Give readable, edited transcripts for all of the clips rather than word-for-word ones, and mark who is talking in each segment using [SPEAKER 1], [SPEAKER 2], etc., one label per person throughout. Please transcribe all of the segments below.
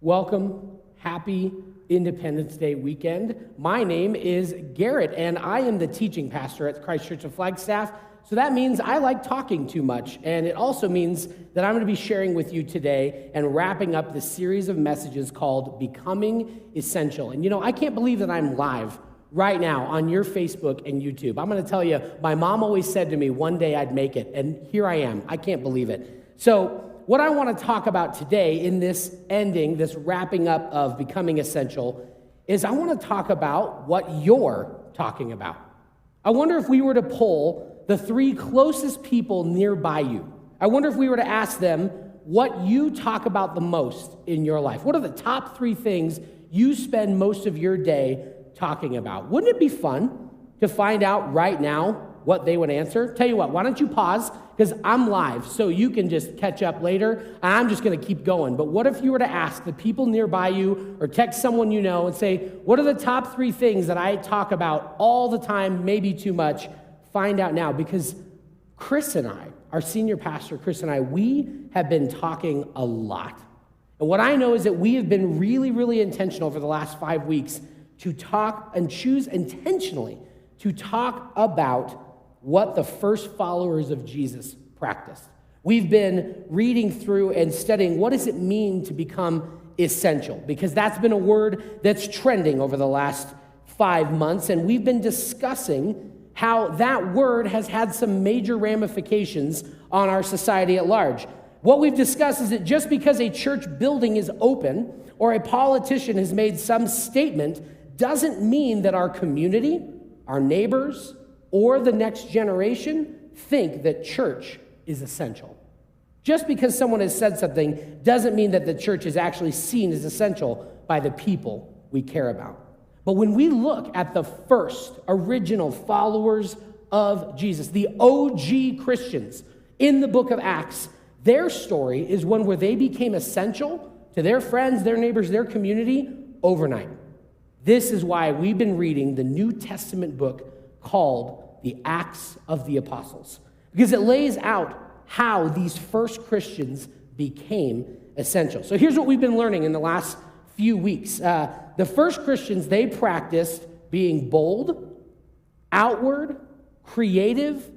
[SPEAKER 1] Welcome. Happy Independence Day weekend. My name is Garrett, and I am the teaching pastor at Christ Church of Flagstaff. So that means I like talking too much, and it also means that I'm going to be sharing with you today and wrapping up this series of messages called Becoming Essential. And I can't believe that I'm live right now on your Facebook and YouTube. I'm going to tell you, my mom always said to me one day I'd make it, and here I am. I can't believe it. So what I want to talk about today in this ending, this wrapping up of Becoming Essential, is I want to talk about what you're talking about. I wonder if we were to poll the 3 closest people nearby you. I wonder if we were to ask them what you talk about the most in your life. What are the top 3 things you spend most of your day talking about? Wouldn't it be fun to find out right now what they would answer? Tell you what, why don't you pause, because I'm live, so you can just catch up later. I'm just going to keep going. But what if you were to ask the people nearby you or text someone you know and say, what are the top 3 things that I talk about all the time, maybe too much? Find out now, because Chris and I, our senior pastor, Chris and I, we have been talking a lot. And what I know is that we have been really, really intentional for the last 5 weeks to talk and choose intentionally to talk about what the first followers of Jesus practiced. We've been reading through and studying what does it mean to become essential, because that's been a word that's trending over the last 5 months, and we've been discussing how that word has had some major ramifications on our society at large. What we've discussed is that just because a church building is open or a politician has made some statement doesn't mean that our community, our neighbors, or the next generation think that church is essential. Just because someone has said something doesn't mean that the church is actually seen as essential by the people we care about. But when we look at the first original followers of Jesus, the OG Christians in the book of Acts, their story is one where they became essential to their friends, their neighbors, their community overnight. This is why we've been reading the New Testament book called the Acts of the Apostles, because it lays out how these first Christians became essential. So here's what we've been learning in the last few weeks. The first Christians, they practiced being bold, outward, creative,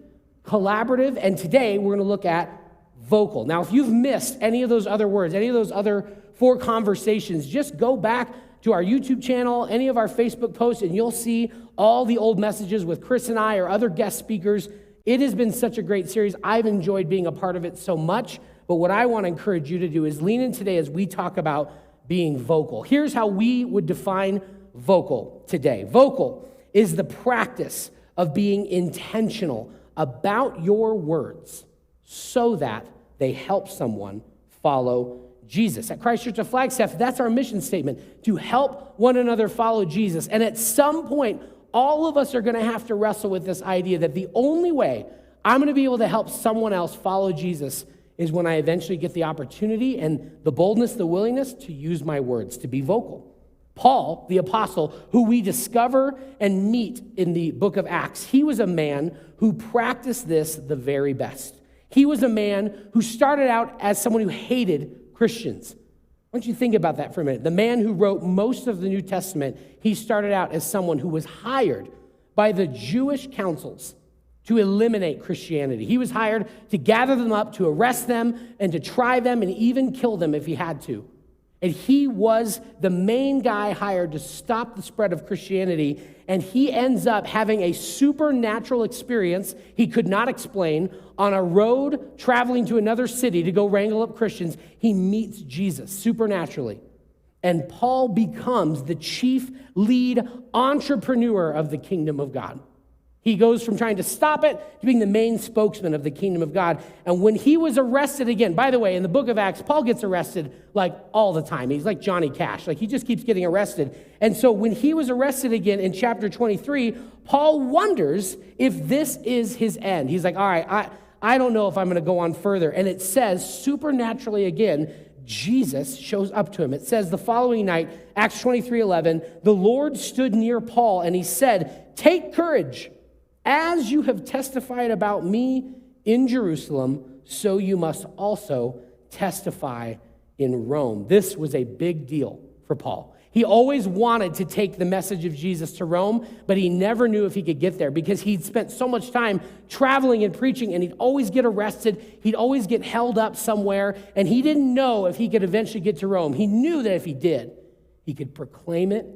[SPEAKER 1] collaborative, and today we're going to look at vocal. Now, if you've missed any of those other words, any of those other 4 conversations, just go back to our YouTube channel, any of our Facebook posts, and you'll see all the old messages with Chris and I or other guest speakers. It has been such a great series. I've enjoyed being a part of it so much, but what I want to encourage you to do is lean in today as we talk about being vocal. Here's how we would define vocal today. Vocal is the practice of being intentional about your words so that they help someone follow Jesus. At Christ Church of Flagstaff, that's our mission statement, to help one another follow Jesus. And at some point, all of us are going to have to wrestle with this idea that the only way I'm going to be able to help someone else follow Jesus is when I eventually get the opportunity and the boldness, the willingness to use my words, to be vocal. Paul, the apostle, who we discover and meet in the book of Acts, he was a man who practiced this the very best. He was a man who started out as someone who hated Christians. Why don't you think about that for a minute? The man who wrote most of the New Testament, he started out as someone who was hired by the Jewish councils to eliminate Christianity. He was hired to gather them up, to arrest them, and to try them, and even kill them if he had to. And he was the main guy hired to stop the spread of Christianity, and he ends up having a supernatural experience he could not explain on a road traveling to another city to go wrangle up Christians. He meets Jesus supernaturally, and Paul becomes the chief lead entrepreneur of the kingdom of God. He goes from trying to stop it to being the main spokesman of the kingdom of God. And when he was arrested again, by the way, in the book of Acts, Paul gets arrested like all the time. He's like Johnny Cash. Like he just keeps getting arrested. And so when he was arrested again in chapter 23, Paul wonders if this is his end. He's like, all right, I don't know if I'm going to go on further. And it says supernaturally again, Jesus shows up to him. It says the following night, Acts 23:11, the Lord stood near Paul and he said, take courage. As you have testified about me in Jerusalem, so you must also testify in Rome. This was a big deal for Paul. He always wanted to take the message of Jesus to Rome, but he never knew if he could get there because he'd spent so much time traveling and preaching, and he'd always get arrested. He'd always get held up somewhere, and he didn't know if he could eventually get to Rome. He knew that if he did, he could proclaim it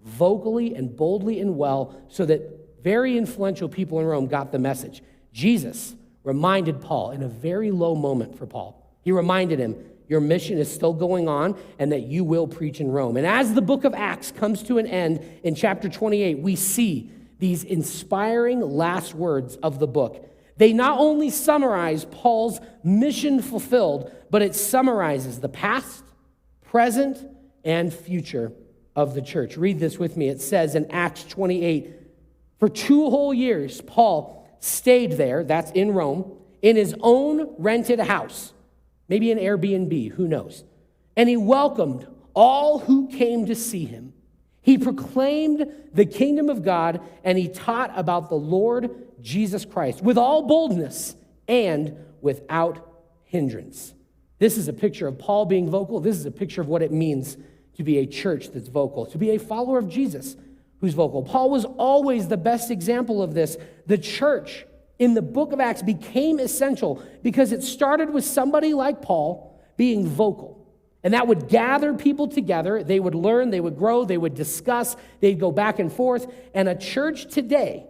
[SPEAKER 1] vocally and boldly and well so that very influential people in Rome got the message. Jesus reminded Paul in a very low moment for Paul. He reminded him, your mission is still going on and that you will preach in Rome. And as the book of Acts comes to an end in chapter 28, we see these inspiring last words of the book. They not only summarize Paul's mission fulfilled, but it summarizes the past, present, and future of the church. Read this with me. It says in Acts 28, for 2 whole years, Paul stayed there, that's in Rome, in his own rented house. Maybe an Airbnb, who knows? And he welcomed all who came to see him. He proclaimed the kingdom of God, and he taught about the Lord Jesus Christ with all boldness and without hindrance. This is a picture of Paul being vocal. This is a picture of what it means to be a church that's vocal, to be a follower of Jesus who's vocal. Paul was always the best example of this. The church in the book of Acts became essential because it started with somebody like Paul being vocal. And that would gather people together. They would learn, they would grow, they would discuss, they'd go back and forth. And a church today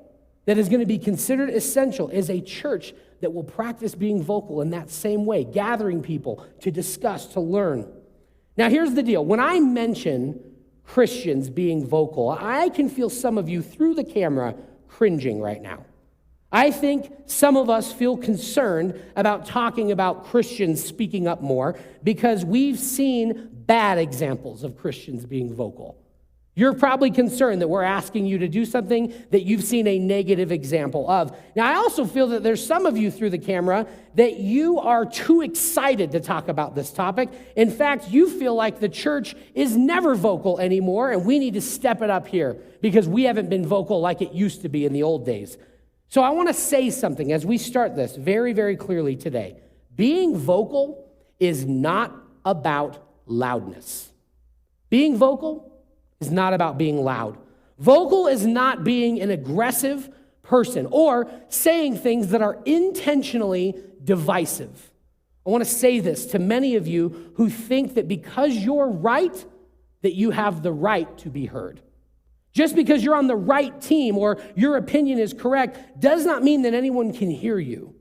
[SPEAKER 1] that is going to be considered essential is a church that will practice being vocal in that same way, gathering people to discuss, to learn. Now, here's the deal. When I mention Christians being vocal, I can feel some of you through the camera cringing right now. I think some of us feel concerned about talking about Christians speaking up more because we've seen bad examples of Christians being vocal. You're probably concerned that we're asking you to do something that you've seen a negative example of. Now, I also feel that there's some of you through the camera that you are too excited to talk about this topic. In fact, you feel like the church is never vocal anymore, and we need to step it up here because we haven't been vocal like it used to be in the old days. So I want to say something as we start this very, very clearly today. Being vocal is not about loudness. Being vocal is not about being loud. Vocal is not being an aggressive person or saying things that are intentionally divisive. I want to say this to many of you who think that because you're right, that you have the right to be heard. Just because you're on the right team or your opinion is correct does not mean that anyone can hear you.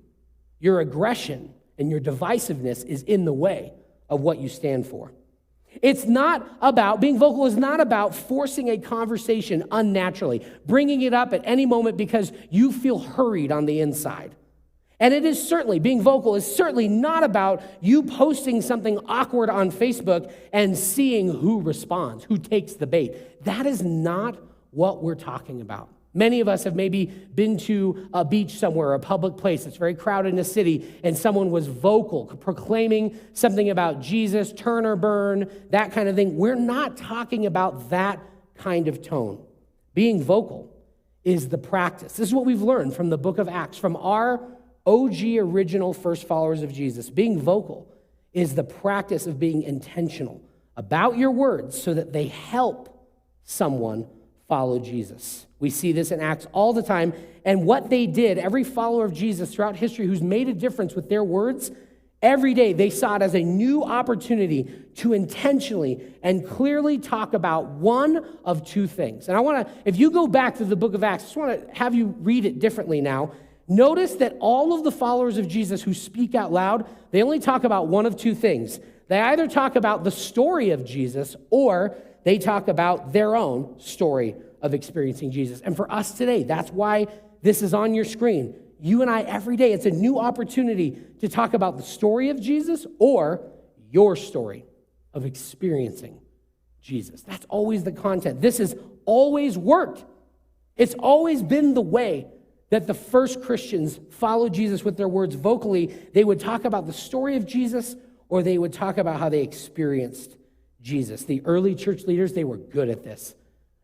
[SPEAKER 1] Your aggression and your divisiveness is in the way of what you stand for. It's not about, being vocal is not about forcing a conversation unnaturally, bringing it up at any moment because you feel hurried on the inside. And it is certainly, being vocal is certainly not about you posting something awkward on Facebook and seeing who responds, who takes the bait. That is not what we're talking about. Many of us have maybe been to a beach somewhere, a public place that's very crowded in a city, and someone was vocal, proclaiming something about Jesus, turn or burn, that kind of thing. We're not talking about that kind of tone. Being vocal is the practice. This is what we've learned from the book of Acts, from our OG original first followers of Jesus. Being vocal is the practice of being intentional about your words so that they help someone follow Jesus. We see this in Acts all the time. And what they did, every follower of Jesus throughout history who's made a difference with their words, every day they saw it as a new opportunity to intentionally and clearly talk about one of two things. And I want to, if you go back to the book of Acts, I just want to have you read it differently now. Notice that all of the followers of Jesus who speak out loud, they only talk about one of two things. They either talk about the story of Jesus or they talk about their own story of experiencing Jesus. And for us today, that's why this is on your screen. You and I, every day, it's a new opportunity to talk about the story of Jesus or your story of experiencing Jesus. That's always the content. This has always worked. It's always been the way that the first Christians followed Jesus with their words vocally. They would talk about the story of Jesus or they would talk about how they experienced Jesus. The early church leaders, they were good at this.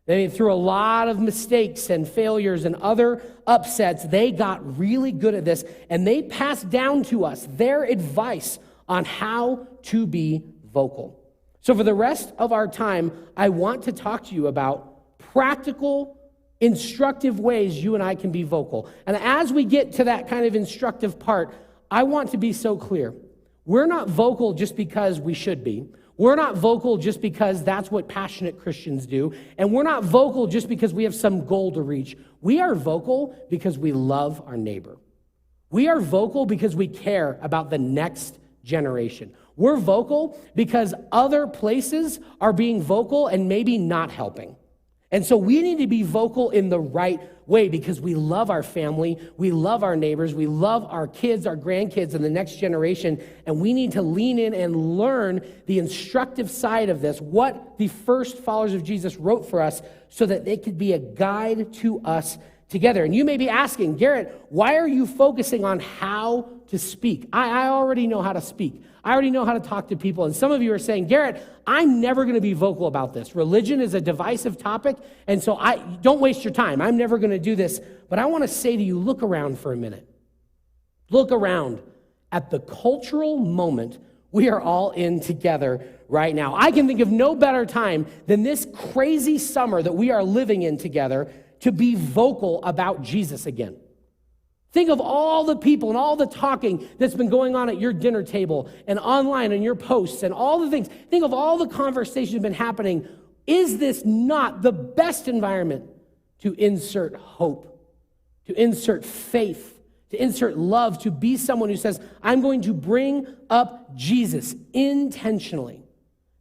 [SPEAKER 1] They, through a lot of mistakes and failures and other upsets, they got really good at this, and they passed down to us their advice on how to be vocal. So for the rest of our time, I want to talk to you about practical, instructive ways you and I can be vocal. And as we get to that kind of instructive part, I want to be so clear. We're not vocal just because we should be. We're not vocal just because that's what passionate Christians do. And we're not vocal just because we have some goal to reach. We are vocal because we love our neighbor. We are vocal because we care about the next generation. We're vocal because other places are being vocal and maybe not helping. And so we need to be vocal in the right way because we love our family, we love our neighbors, we love our kids, our grandkids, and the next generation, and we need to lean in and learn the instructive side of this, what the first followers of Jesus wrote for us so that they could be a guide to us together. And you may be asking, Garrett, why are you focusing on how to speak? I already know how to speak. I already know how to talk to people. And some of you are saying, Garrett, I'm never going to be vocal about this. Religion is a divisive topic, and so don't waste your time. I'm never going to do this. But I want to say to you, look around for a minute. Look around at the cultural moment we are all in together right now. I can think of no better time than this crazy summer that we are living in together to be vocal about Jesus again. Think of all the people and all the talking that's been going on at your dinner table and online and your posts and all the things. Think of all the conversations that have been happening. Is this not the best environment to insert hope, to insert faith, to insert love, to be someone who says, I'm going to bring up Jesus intentionally?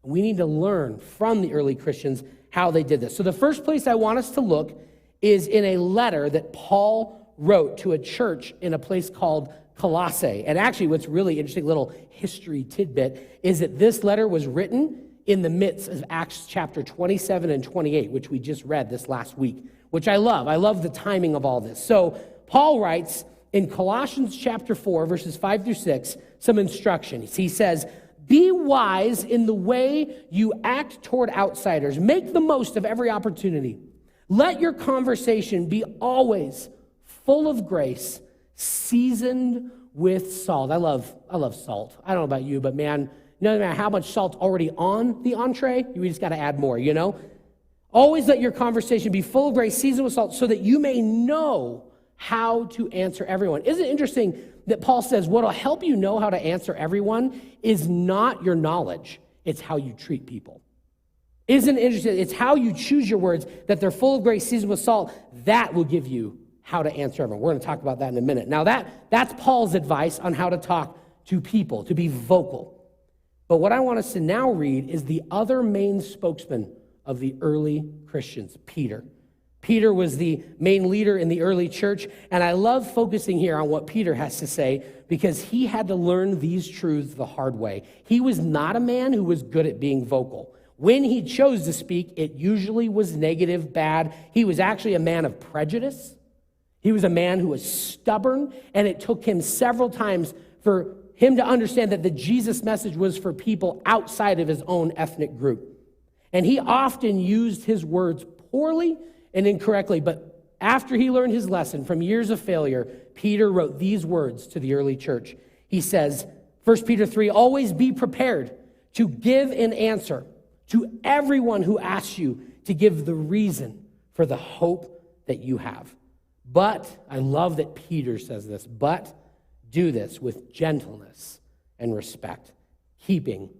[SPEAKER 1] We need to learn from the early Christians how they did this. So the first place I want us to look is in a letter that Paul wrote to a church in a place called Colossae. And actually, what's really interesting little history tidbit is that this letter was written in the midst of Acts chapter 27 and 28, which we just read this last week, which I love. I love the timing of all this. So Paul writes in Colossians chapter 4, verses 5 through 6, some instructions. He says, be wise in the way you act toward outsiders. Make the most of every opportunity. Let your conversation be always full of grace, seasoned with salt. I love salt. I don't know about you, but man, no matter how much salt's already on the entree, we just got to add more, you know? Always let your conversation be full of grace, seasoned with salt, so that you may know how to answer everyone. Isn't it interesting that Paul says what will help you know how to answer everyone is not your knowledge, it's how you treat people. Isn't it interesting? It's how you choose your words, that they're full of grace, seasoned with salt. That will give you how to answer everyone. We're going to talk about that in a minute. Now that's Paul's advice on how to talk to people, to be vocal. But what I want us to now read is the other main spokesman of the early Christians, Peter. Peter was the main leader in the early church, and I love focusing here on what Peter has to say because he had to learn these truths the hard way. He was not a man who was good at being vocal. When he chose to speak, it usually was negative, bad. He was actually a man of prejudice. He was a man who was stubborn, and it took him several times for him to understand that the Jesus message was for people outside of his own ethnic group. And he often used his words poorly and incorrectly, but after he learned his lesson from years of failure, Peter wrote these words to the early church. He says, 1 Peter 3, always be prepared to give an answer to everyone who asks you to give the reason for the hope that you have. But, I love that Peter says this, but do this with gentleness and respect, keeping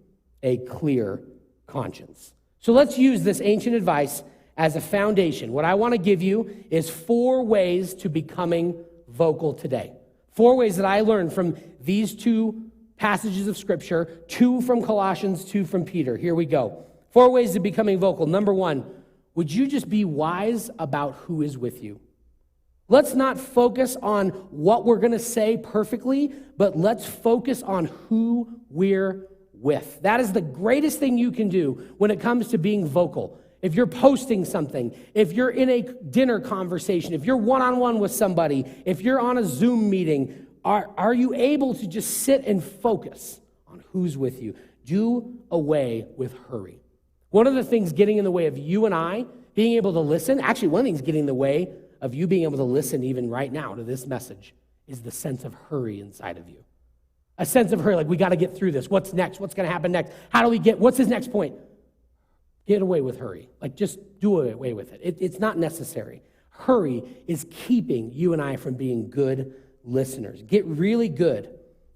[SPEAKER 1] a clear conscience. So let's use this ancient advice as a foundation. What I want to give you is 4 ways to becoming vocal today. 4 ways that I learned from these 2 passages of Scripture, 2 from Colossians, 2 from Peter. Here we go. 4 ways to becoming vocal. Number 1, would you just be wise about who is with you? Let's not focus on what we're going to say perfectly, but let's focus on who we're with. That is the greatest thing you can do when it comes to being vocal. If you're posting something, if you're in a dinner conversation, if you're one-on-one with somebody, if you're on a Zoom meeting, are you able to just sit and focus on who's with you? Do away with hurry. One of the things getting in the way of you and I being able to listen, actually one of the things getting in the way of you being able to listen even right now to this message is the sense of hurry inside of you. a sense of hurry, like we got to get through this. What's next? What's going to happen next? What's his next point? Get away with hurry. Like just do away with it. It's not necessary. Hurry is keeping you and I from being good listeners. Get really good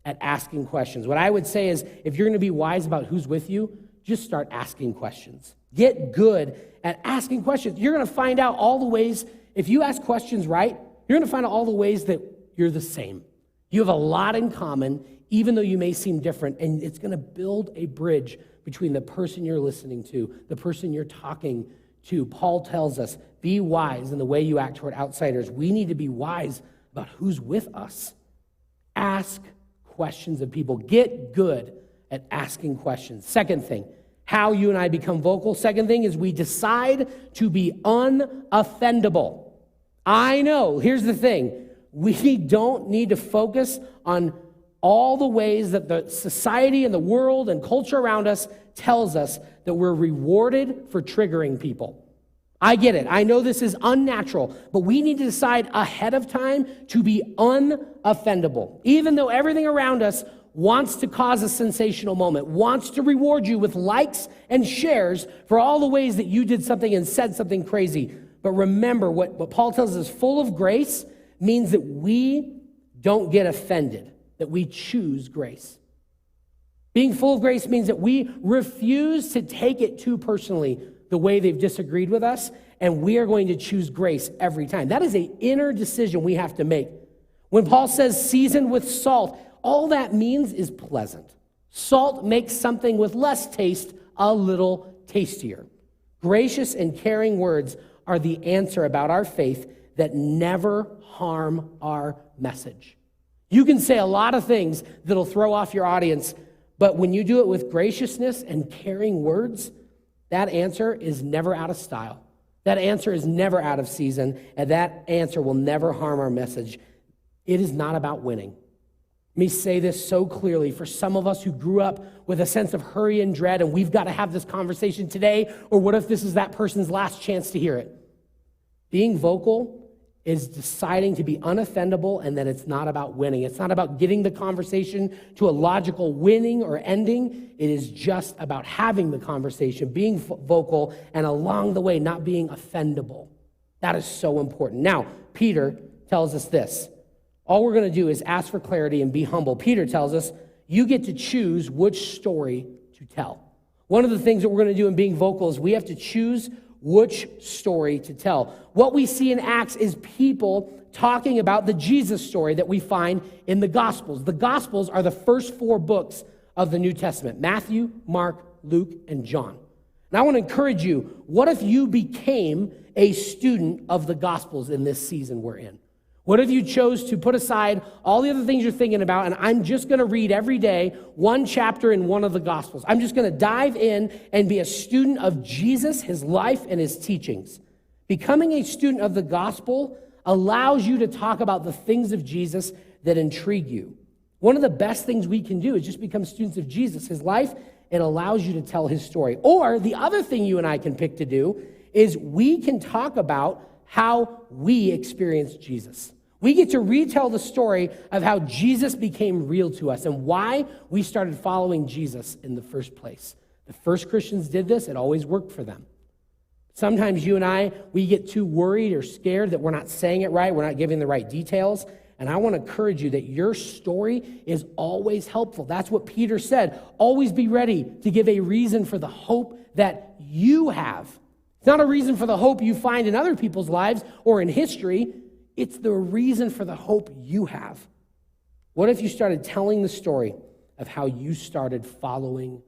[SPEAKER 1] at asking questions. What I would say is if you're going to be wise about who's with you, just start asking questions. Get good at asking questions. You're going to find out all the ways, if you ask questions right, you're going to find out all the ways that you're the same. You have a lot in common, even though you may seem different, and it's going to build a bridge between the person you're listening to, the person you're talking to. Paul tells us, be wise in the way you act toward outsiders. We need to be wise about who's with us. Ask questions of people. Get good at asking questions. Second thing, how you and I become vocal. Second thing is we decide to be unoffendable. I know, here's the thing. We don't need to focus on all the ways that the society and the world and culture around us tells us that we're rewarded for triggering people. I get it. I know this is unnatural, but we need to decide ahead of time to be unoffendable. Even though everything around us wants to cause a sensational moment, wants to reward you with likes and shares for all the ways that you did something and said something crazy. But remember, what Paul tells us, full of grace means that we don't get offended, that we choose grace. Being full of grace means that we refuse to take it too personally the way they've disagreed with us, and we are going to choose grace every time. That is an inner decision we have to make. When Paul says seasoned with salt, all that means is pleasant. Salt makes something with less taste a little tastier. Gracious and caring words are the answer about our faith that never harm our message. You can say a lot of things that'll throw off your audience, but when you do it with graciousness and caring words, that answer is never out of style. That answer is never out of season, and that answer will never harm our message. It is not about winning. Let me say this so clearly. For some of us who grew up with a sense of hurry and dread, and we've got to have this conversation today, or what if this is that person's last chance to hear it? Being vocal is deciding to be unoffendable and that it's not about winning. It's not about getting the conversation to a logical winning or ending. It is just about having the conversation, being vocal, and along the way not being offendable. That is so important. Now, Peter tells us this. All we're going to do is ask for clarity and be humble. Peter tells us, you get to choose which story to tell. One of the things that we're going to do in being vocal is we have to choose which story to tell. What we see in Acts is people talking about the Jesus story that we find in the Gospels. The Gospels are the first 4 books of the New Testament: Matthew, Mark, Luke, and John. And I want to encourage you, what if you became a student of the Gospels in this season we're in? What if you chose to put aside all the other things you're thinking about, and I'm just going to read every day one chapter in one of the Gospels. I'm just going to dive in and be a student of Jesus, his life, and his teachings. Becoming a student of the gospel allows you to talk about the things of Jesus that intrigue you. One of the best things we can do is just become students of Jesus, his life. It allows you to tell his story. Or the other thing you and I can pick to do is we can talk about how we experienced Jesus. We get to retell the story of how Jesus became real to us and why we started following Jesus in the first place. The first Christians did this. It always worked for them. Sometimes you and I, we get too worried or scared that we're not saying it right, we're not giving the right details. And I want to encourage you that your story is always helpful. That's what Peter said. Always be ready to give a reason for the hope that you have. It's not a reason for the hope you find in other people's lives or in history. It's the reason for the hope you have. What if you started telling the story of how you started following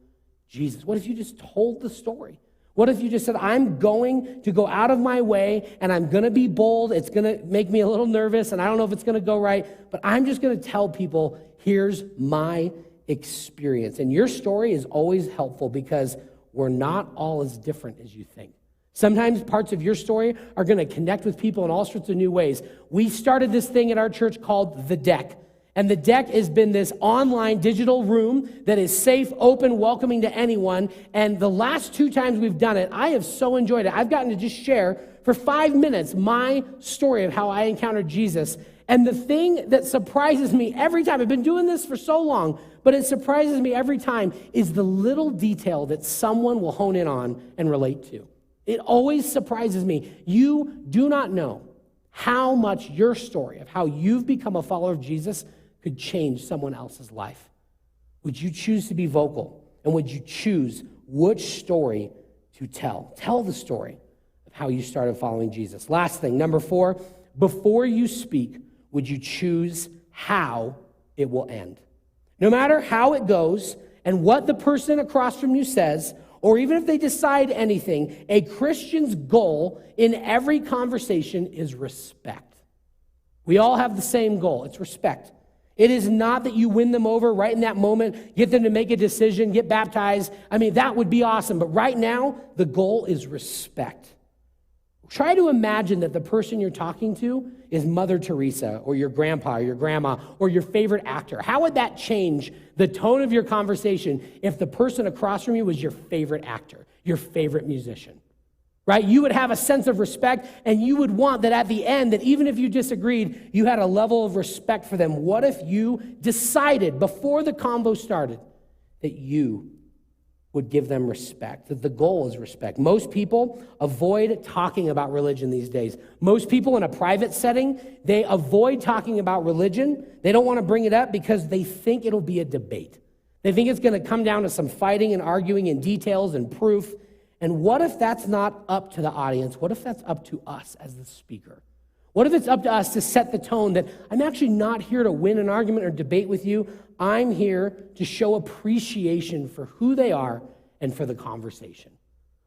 [SPEAKER 1] Jesus? What if you just told the story? What if you just said, I'm going to go out of my way and I'm going to be bold. It's going to make me a little nervous and I don't know if it's going to go right, but I'm just going to tell people, here's my experience. And your story is always helpful because we're not all as different as you think. Sometimes parts of your story are going to connect with people in all sorts of new ways. We started this thing at our church called The Deck. And The Deck has been this online digital room that is safe, open, welcoming to anyone. And the last 2 times we've done it, I have so enjoyed it. I've gotten to just share for 5 minutes my story of how I encountered Jesus. And the thing that surprises me every time, I've been doing this for so long, but it surprises me every time, is the little detail that someone will hone in on and relate to. It always surprises me. You do not know how much your story of how you've become a follower of Jesus could change someone else's life. Would you choose to be vocal? And would you choose which story to tell? Tell the story of how you started following Jesus. Last thing, number 4, before you speak, would you choose how it will end? No matter how it goes and what the person across from you says, or even if they decide anything, a Christian's goal in every conversation is respect. We all have the same goal. It's respect. It is not that you win them over right in that moment, get them to make a decision, get baptized. I mean, that would be awesome. But right now, the goal is respect. Try to imagine that the person you're talking to is Mother Teresa or your grandpa or your grandma or your favorite actor. How would that change the tone of your conversation if the person across from you was your favorite actor, your favorite musician? Right? You would have a sense of respect, and you would want that at the end, that even if you disagreed, you had a level of respect for them. What if you decided before the convo started that you would give them respect, that the goal is respect? Most people avoid talking about religion these days. Most people in a private setting, they avoid talking about religion. They don't want to bring it up because they think it'll be a debate. They think it's going to come down to some fighting and arguing and details and proof. And what if that's not up to the audience? What if that's up to us as the speaker? What if it's up to us to set the tone that I'm actually not here to win an argument or debate with you. I'm here to show appreciation for who they are and for the conversation.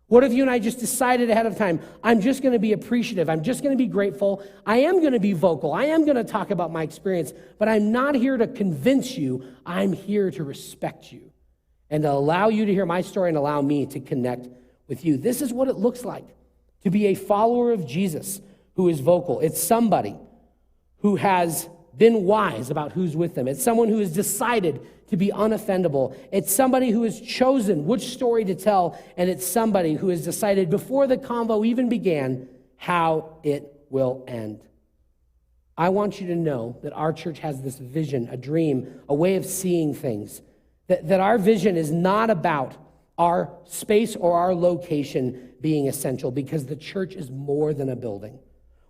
[SPEAKER 1] What if you and I just decided ahead of time, I'm just going to be appreciative. I'm just going to be grateful. I am going to be vocal. I am going to talk about my experience, but I'm not here to convince you. I'm here to respect you and to allow you to hear my story and allow me to connect with you. This is what it looks like to be a follower of Jesus who is vocal. It's somebody who has been wise about who's with them. It's someone who has decided to be unoffendable. It's somebody who has chosen which story to tell, and it's somebody who has decided before the convo even began how it will end. I want you to know that our church has this vision, a dream, a way of seeing things, that our vision is not about our space or our location being essential, because the church is more than a building.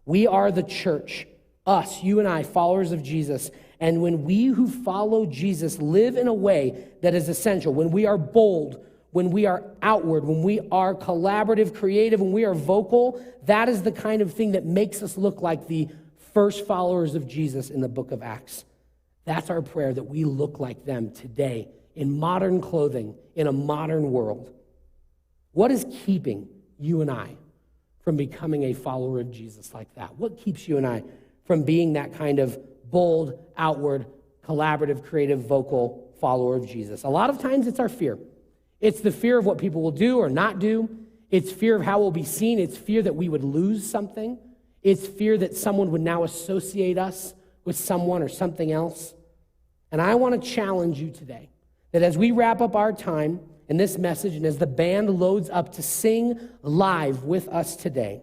[SPEAKER 1] We are the church, us, you and I, followers of Jesus. And when we who follow Jesus live in a way that is essential, when we are bold, when we are outward, when we are collaborative, creative, when we are vocal, that is the kind of thing that makes us look like the first followers of Jesus in the book of Acts. That's our prayer, that we look like them today in modern clothing, in a modern world. What is keeping you and I from becoming a follower of Jesus like that? What keeps you and I from being that kind of bold, outward, collaborative, creative, vocal follower of Jesus? A lot of times it's our fear. It's the fear of what people will do or not do. It's fear of how we'll be seen. It's fear that we would lose something. It's fear that someone would now associate us with someone or something else. And I want to challenge you today that as we wrap up our time in this message and as the band loads up to sing live with us today,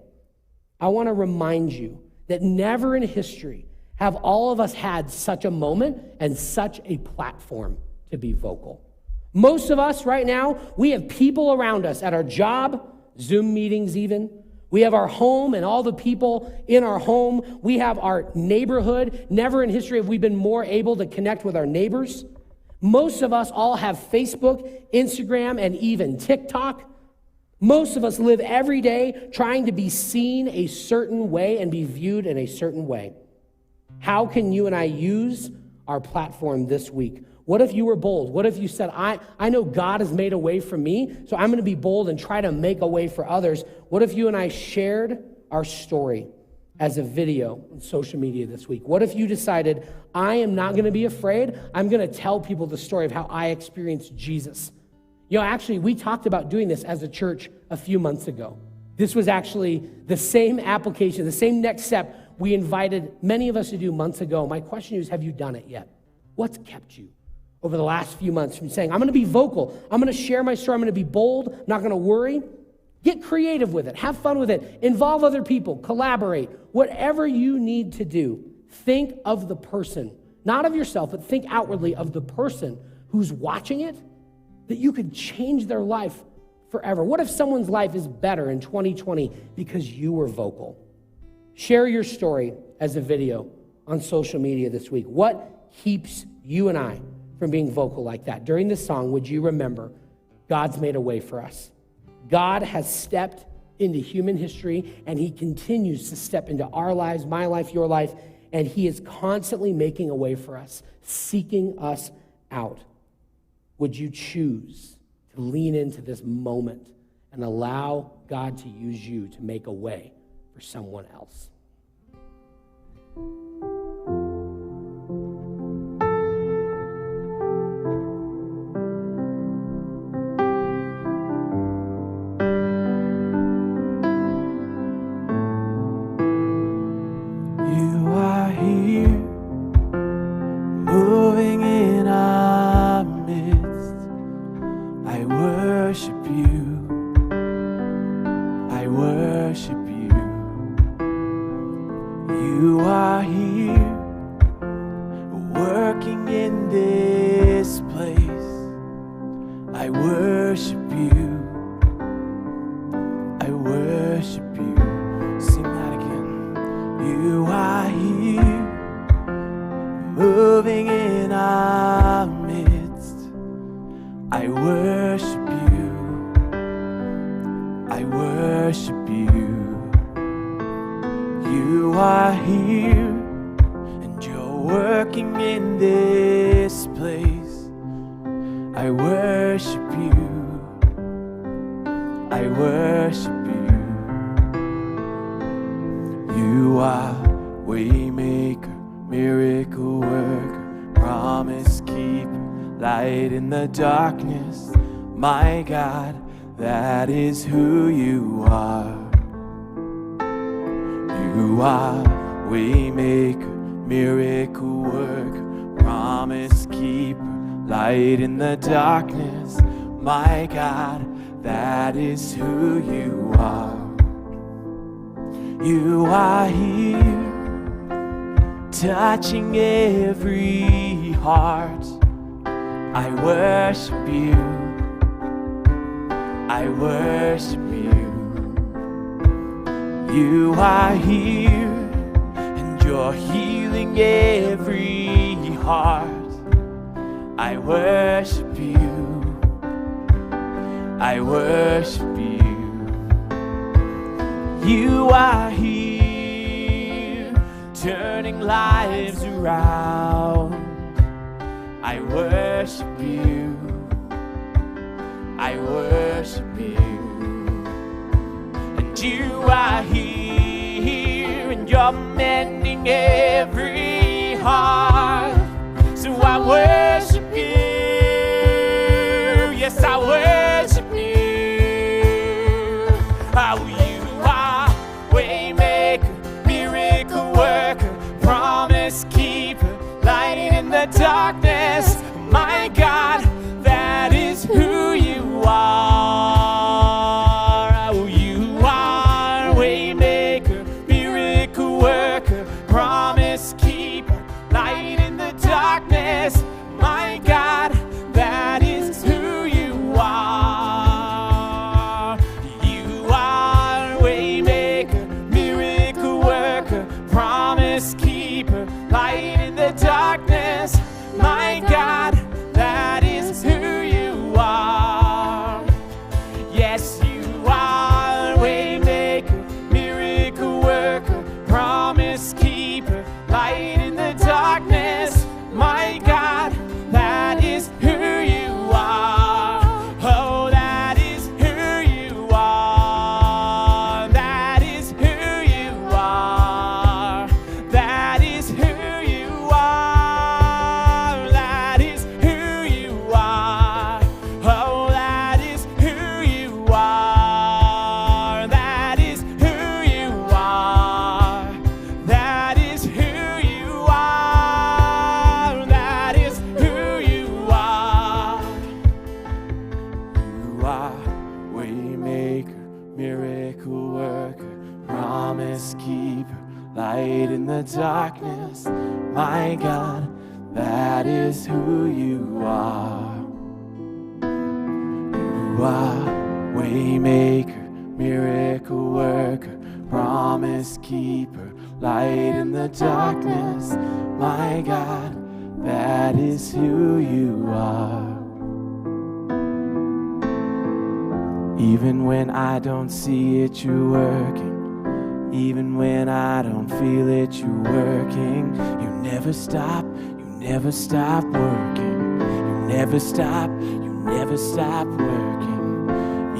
[SPEAKER 1] I want to remind you that never in history have all of us had such a moment and such a platform to be vocal. Most of us right now, we have people around us at our job, Zoom meetings even. We have our home and all the people in our home. We have our neighborhood. Never in history have we been more able to connect with our neighbors. Most of us all have Facebook, Instagram, and even TikTok. Most of us live every day trying to be seen a certain way and be viewed in a certain way. How can you and I use our platform this week? What if you were bold? What if you said, I know God has made a way for me, so I'm going to be bold and try to make a way for others? What if you and I shared our story as a video on social media this week? What if you decided, I am not going to be afraid. I'm going to tell people the story of how I experienced Jesus. You know, actually, we talked about doing this as a church a few months ago. This was actually the same application, the same next step we invited many of us to do months ago. My question is, have you done it yet? What's kept you over the last few months from saying, I'm going to be vocal, I'm going to share my story, I'm going to be bold, I'm not going to worry? Get creative with it. Have fun with it. Involve other people. Collaborate. Whatever you need to do, think of the person, not of yourself, but think outwardly of the person who's watching it, that you could change their life forever. What if someone's life is better in 2020 because you were vocal? Share your story as a video on social media this week. What keeps you and I from being vocal like that? During this song, would you remember God's made a way for us? God has stepped into human history, and he continues to step into our lives, my life, your life, and he is constantly making a way for us, seeking us out. Would you choose to lean into this moment and allow God to use you to make a way for someone else?
[SPEAKER 2] You are here, moving in our midst. I worship you. I worship you. You are here, working in this place. I worship you. I worship you. Sing that again. You are here, moving in our midst. I worship you. I worship you. You are here, and you're working in this place. I worship you. I worship you. You are waymaker, miracle worker, promise keeper, light in the darkness. My God, that is who you are. You are waymaker, miracle worker, promise keeper, light in the darkness. My God, that is who you are. You are here, touching every heart. I worship you. I worship you. You are here, and you're healing every heart. I worship you. I worship you. You are here, turning lives around. I worship you. I worship you. And you are here, and you're mending every heart. So I worship you. Yes, I worship you. Oh, you are waymaker, miracle worker, promise keeper, light in the darkness. My God, that is who you are. Oh, you are waymaker, miracle worker, promise keeper, light in the darkness. My God, that is who you are. You are waymaker, miracle worker, promise keeper, light in the darkness. My God, that is who you are. Yes, you are waymaker, miracle worker, promise keeper, light in the darkness. My God, that is who you are. Oh, that is who you are. That is who you are. That is who you are. That is who you are. Oh, that is who you are. That is who you are. That is who you are. That is who you are. You are waymaker, miracle worker, promise keeper, light in the darkness. My God, that is who you are. You are Waymaker, miracle worker, promise keeper, light in the darkness. My God, that is who you are. Even when I don't see it, you're working. Even when I don't feel it, you're working. You never stop working. You never stop working.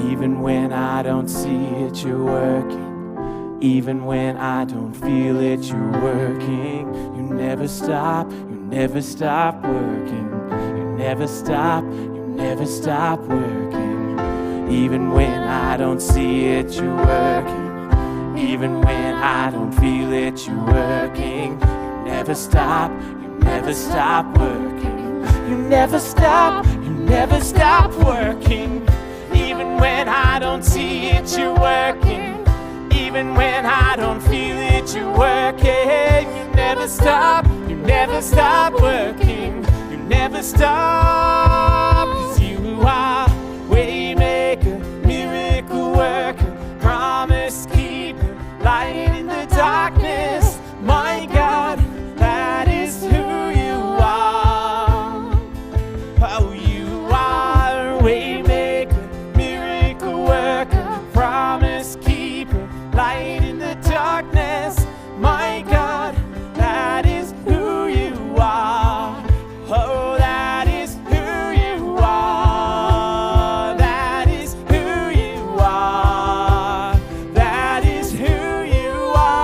[SPEAKER 2] Even when I don't see it, you're working. Even when I don't feel it, you're working. You never stop working. You never stop working. Even when I don't see it, you're working. Even when I don't feel it, you're working. You never stop working. You never stop working. Even when I don't see it, you're working. Even when I don't feel it, you're working. You never stop working. You never stop, 'cause you are Waymaker, miracle worker, promise keeper, light in the darkness. My God, that is who you are. Oh, you are Waymaker, miracle worker, promise keeper, light in the darkness. My God, that is who you are. Oh, that is who you are. That is who you are. That is who you are. That is who you are. That is who you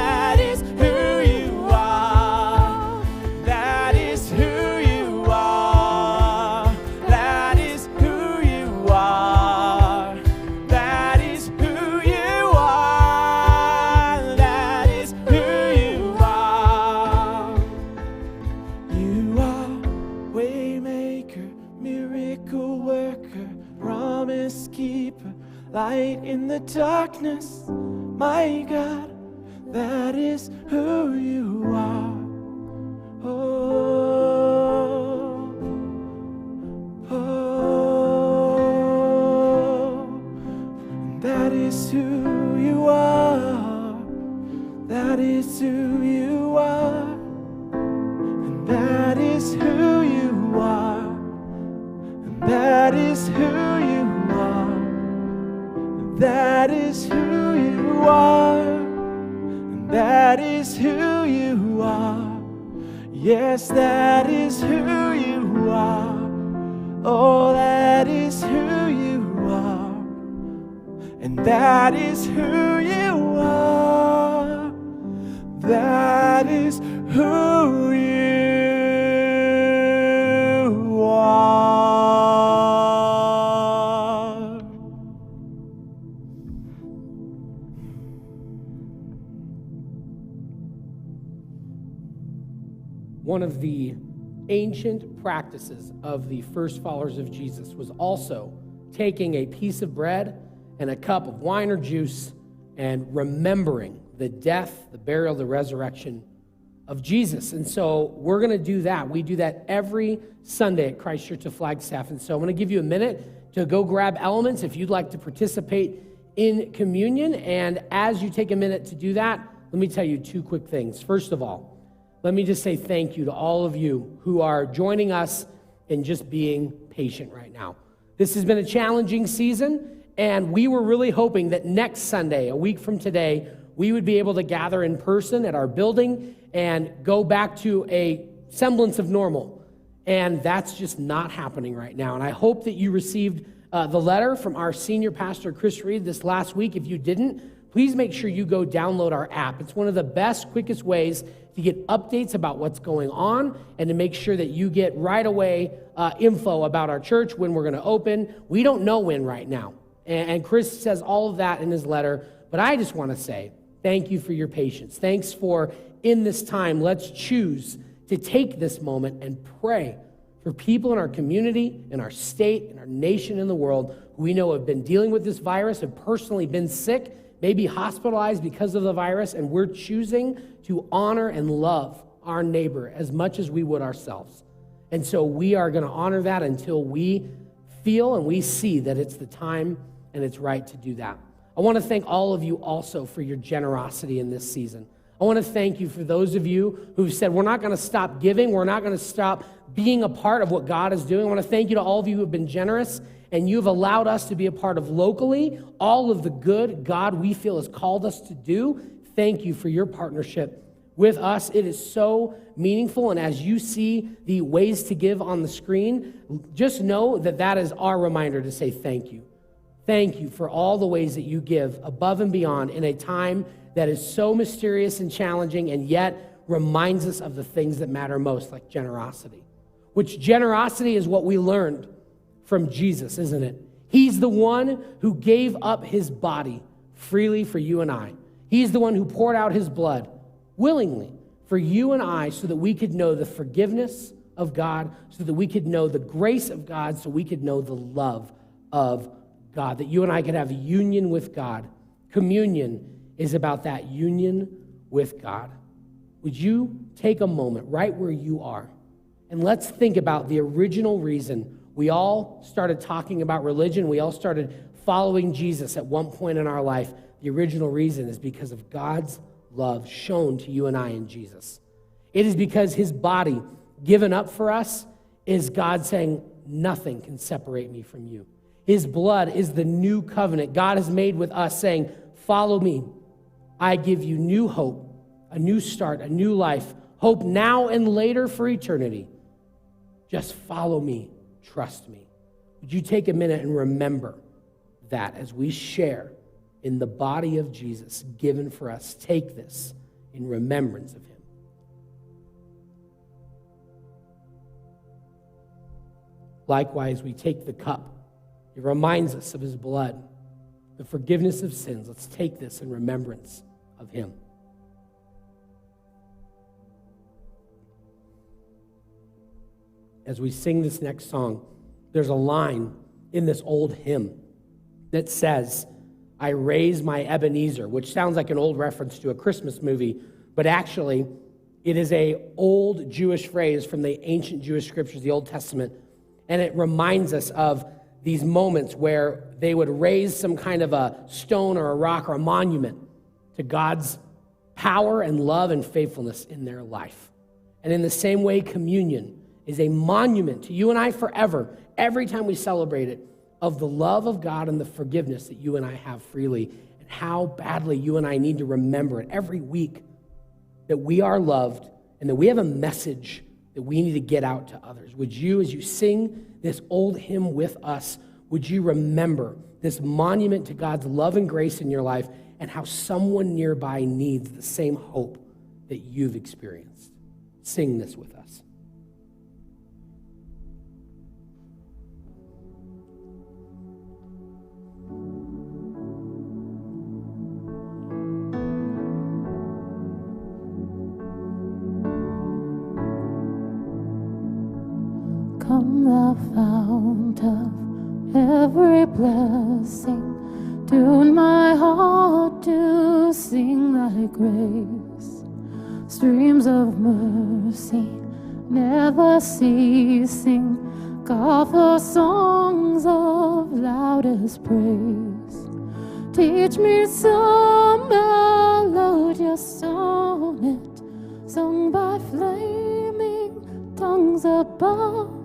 [SPEAKER 2] are. That is who you are. That is who you are. That is who you are. You are Waymaker, miracle worker, promise keeper, light in the darkness. My God, that is who you are. Oh, oh, that is who you are. That is who you are. And that is who you are. And that is who you are. And that is who you are. And that is who you are. Yes, that is who you are. Oh, that is who you are. And that is who you are. That is who you are.
[SPEAKER 1] One of the ancient practices of the first followers of Jesus was also taking a piece of bread and a cup of wine or juice and remembering the death, the burial, the resurrection of Jesus. And so we're going to do that. We do that every Sunday at Christ Church of Flagstaff. And so I'm going to give you a minute to go grab elements if you'd like to participate in communion. And as you take a minute to do that, let me tell you two quick things. First of all, let me just say thank you to all of you who are joining us in just being patient right now. This has been a challenging season, and we were really hoping that next Sunday, a week from today, we would be able to gather in person at our building and go back to a semblance of normal. And that's just not happening right now. And I hope that you received the letter from our senior pastor, Chris Reed, this last week. If you didn't, please make sure you go download our app. It's one of the best, quickest ways to get updates about what's going on and to make sure that you get right away info about our church, when we're going to open. We don't know when right now. And Chris says all of that in his letter. But I just want to say thank you for your patience. Thanks for, in this time, let's choose to take this moment and pray for people in our community, in our state, in our nation, in the world who we know have been dealing with this virus, have personally been sick, may be hospitalized because of the virus, and we're choosing to honor and love our neighbor as much as we would ourselves. And so we are going to honor that until we feel and we see that it's the time and it's right to do that. I want to thank all of you also for your generosity in this season. I want to thank you for those of you who've said, we're not going to stop giving. We're not going to stop being a part of what God is doing. I want to thank you to all of you who have been generous, and you've allowed us to be a part of locally all of the good God we feel has called us to do. Thank you for your partnership with us. It is so meaningful, and as you see the ways to give on the screen, just know that that is our reminder to say thank you. Thank you for all the ways that you give above and beyond in a time that is so mysterious and challenging, and yet reminds us of the things that matter most, like generosity. Which generosity is what we learned from Jesus, isn't it? He's the one who gave up his body freely for you and I. He's the one who poured out his blood willingly for you and I so that we could know the forgiveness of God, so that we could know the grace of God, so we could know the love of God, that you and I could have a union with God. Communion is about that union with God. Would you take a moment right where you are, and let's think about the original reason we all started talking about religion. We all started following Jesus at one point in our life. The original reason is because of God's love shown to you and I in Jesus. It is because his body given up for us is God saying, nothing can separate me from you. His blood is the new covenant God has made with us, saying, follow me. I give you new hope, a new start, a new life, hope now and later for eternity. Just follow me, trust me. Would you take a minute and remember that as we share in the body of Jesus given for us? Take this in remembrance of him. Likewise, we take the cup. It reminds us of his blood, the forgiveness of sins. Let's take this in remembrance of him. As we sing this next song, there's a line in this old hymn that says, I raise my Ebenezer, which sounds like an old reference to a Christmas movie, but actually it is an old Jewish phrase from the ancient Jewish scriptures, the Old Testament, and it reminds us of these moments where they would raise some kind of a stone or a rock or a monument to God's power and love and faithfulness in their life. And in the same way, communion is a monument to you and I forever, every time we celebrate it, of the love of God and the forgiveness that you and I have freely, and how badly you and I need to remember it every week, that we are loved and that we have a message that we need to get out to others. Would you, as you sing this old hymn with us, would you remember this monument to God's love and grace in your life, and how someone nearby needs the same hope that you've experienced? Sing this with us.
[SPEAKER 3] Come thou fount of every blessing, tune my heart to sing thy grace. Streams of mercy never ceasing, call for songs of loudest praise. Teach me some melodious sonnet, sung by flaming tongues above.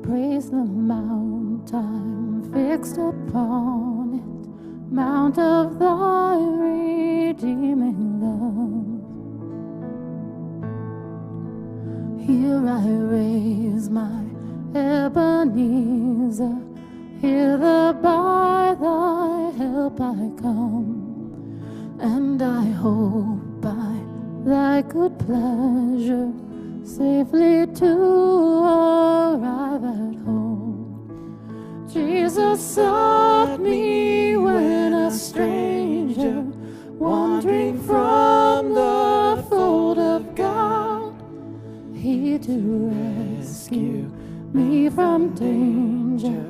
[SPEAKER 3] Praise the mount I'm fixed upon it, mount of thy redeeming love. Here I raise my Ebenezer, hither by thy help I come, and I hope by thy good pleasure safely to arrive at home. Jesus sought me when a stranger, wandering from the fold of God. He to rescue me from danger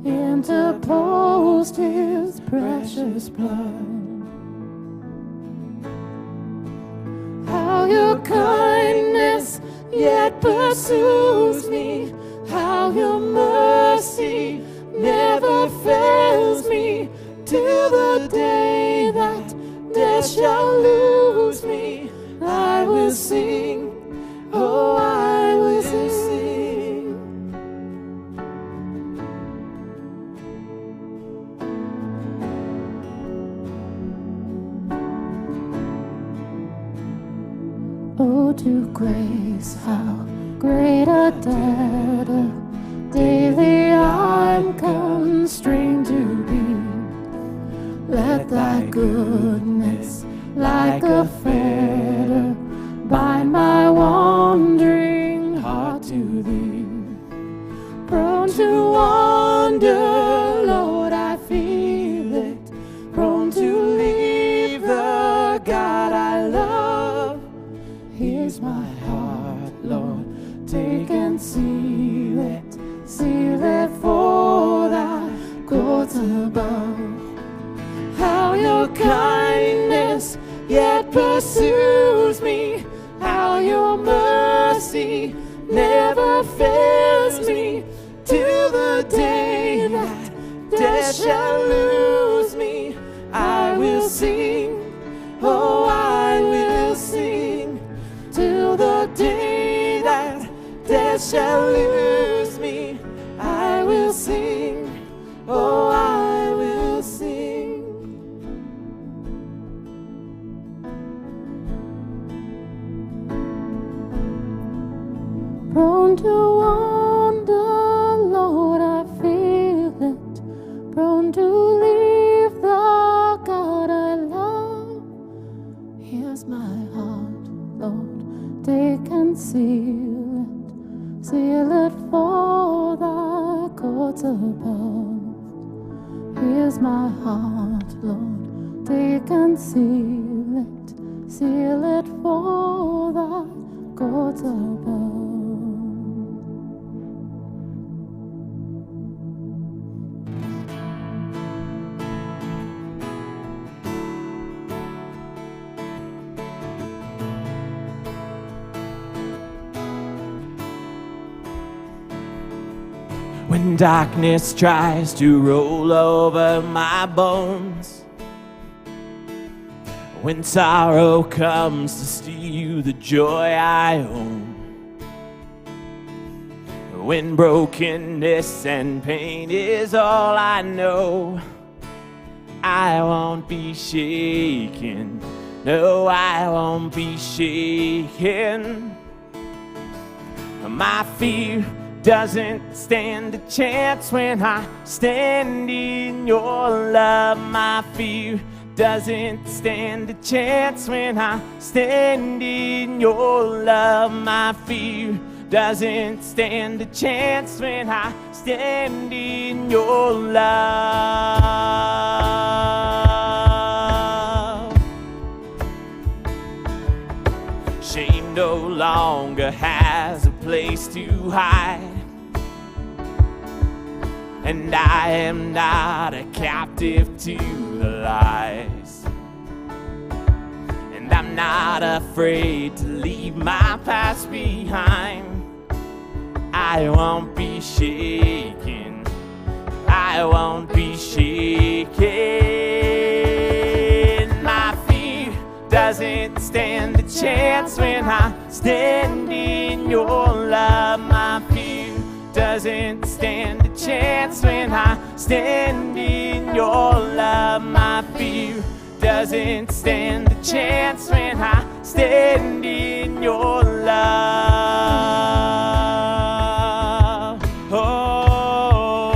[SPEAKER 3] interposed his precious blood. yet pursues me. How your mercy never fails me, till the day that death shall lose me. I will sing, oh, I will sing. Oh, to grace, how great a debtor daily I'm constrained to be. Let thy goodness, like a fetter, bind my wandering heart to thee. Prone to wander, Lord, I feel it. Prone to leave the God I love. Here's my heart, Lord, take and seal it for thy courts above. How your kindness yet pursues me, how your mercy never fails me, till the day that death shall lose me. I will sing, oh, I will sing, till the day that death shall lose me. I will sing, oh, I will sing. Prone to wander, Lord, I feel it. Prone to leave the God I love. Here's my heart, Lord, take and seal it for thy courts above. Here's my heart, Lord, take and seal it for thy courts above.
[SPEAKER 2] When darkness tries to roll over my bones, when sorrow comes to steal the joy I own, when brokenness and pain is all I know, I won't be shaken. No, I won't be shaken. My fear doesn't stand a chance when I stand in your love. My fear doesn't stand a chance when I stand in your love. My fear doesn't stand a chance when I stand in your love. Shame no longer has a place to hide, and I am not a captive to the lies, and I'm not afraid to leave my past behind. I won't be shaken, I won't be shaken. My fear doesn't stand a chance when I stand in your love. My fear doesn't stand a chance when I stand in your love. My fear doesn't stand a chance when I stand in your love. Oh,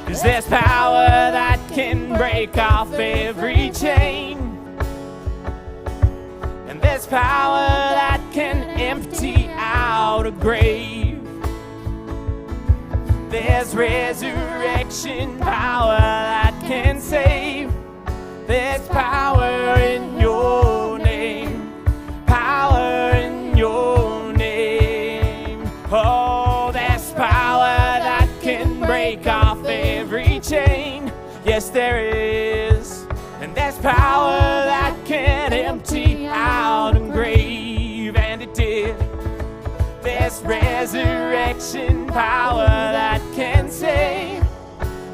[SPEAKER 2] 'cause there's power that can break off every chain, and there's power that can empty out a grave. There's resurrection power that can save. There's power in your name, power in your name. Oh, there's power that can break off every chain. Yes, there is. And there's power that can empty out a grave, and it did. resurrection power that can save.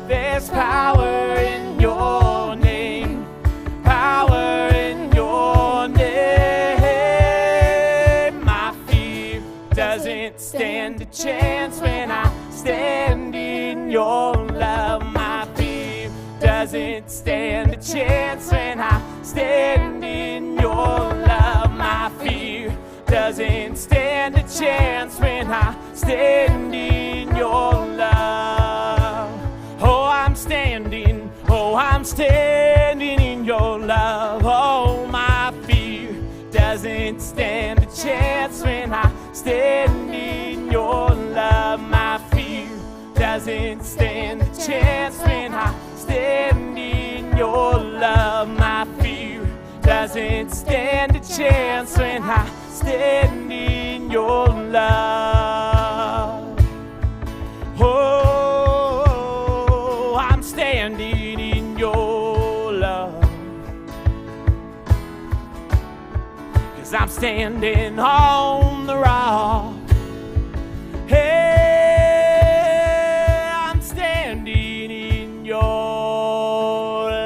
[SPEAKER 2] There's power in your name, power in your name. My fear doesn't stand a chance when I stand in your love. My fear doesn't stand a chance when I stand in your love. My fear doesn't stand a chance when I stand in your love. Oh, I'm standing in your love. Oh, my fear doesn't stand a chance when I stand in your love. My fear doesn't stand a chance when I stand in your love. My fear doesn't stand a chance when I stand in your love. Oh, I'm standing in your love. 'Cause I'm standing on the rock. Hey, I'm standing in your love.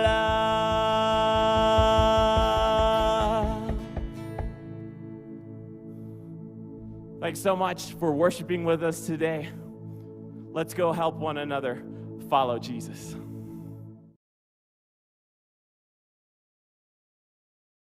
[SPEAKER 2] Thanks so much for worshiping with us today. Let's go help one another follow Jesus.